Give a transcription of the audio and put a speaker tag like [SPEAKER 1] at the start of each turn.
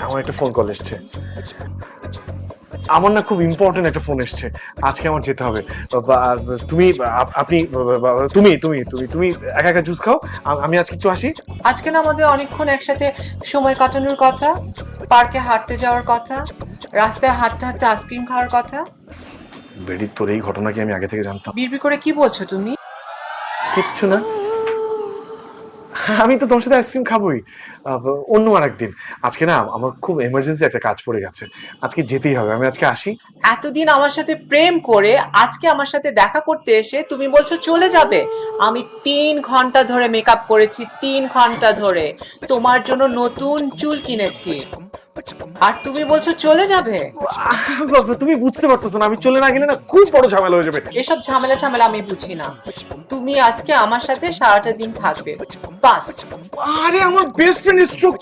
[SPEAKER 1] আমার একটা phone call এসছে। আমার না খুব ইম্পর্টেন্ট একটা ফোন এসছে, আজকে আমার যেতে হবে। তুমি আপনি তুমি তুমি তুমি তুমি একা একা জুস খাও, আমি আজকে একটু আসি।
[SPEAKER 2] আজকে না আমাদের অনেকক্ষণ একসাথে সময় কাটানোর কথা, পার্কে হাঁটতে যাওয়ার কথা, রাস্তায় হাঁটতে হাঁটতে আইসক্রিম খাওয়ার কথা।
[SPEAKER 1] বেডি, তোর এই ঘটনা কি আমি আগে থেকে জানতাম?
[SPEAKER 2] বিড়বিড় করে কি বলছো তুমি?
[SPEAKER 1] কিচ্ছু না, আমি তো তোমার সাথে আইসক্রিম খাবোই, অন্য আর একদিন। আজকে না আমার খুব এমার্জেন্সি একটা কাজ পড়ে গেছে, আজকে যেতেই হবে, আমি আজকে আসি।
[SPEAKER 2] এতদিন আমার সাথে প্রেম করে আজকে আমার সাথে দেখা করতে এসে তুমি বলছো চলে যাবে। আমি 3 ঘন্টা ধরে মেকআপ করেছি, 3 ঘন্টা ধরে তোমার জন্য নতুন চুল কিনেছি, আর তুমি বলছো চলে যাবে।
[SPEAKER 1] তুমি বুঝতে পারতেছো না, আমি চলে না গেলে না খুব বড় ঝামেলা হয়ে যাবে।
[SPEAKER 2] এসব ঝামেলা ঝামেলা আমি বুঝি না। তুমি আজকে আমার সাথে সারাটা দিন থাকবে, বাস।
[SPEAKER 1] আরে আমার বেস্ট ফ্রেন্ড স্ট্রোক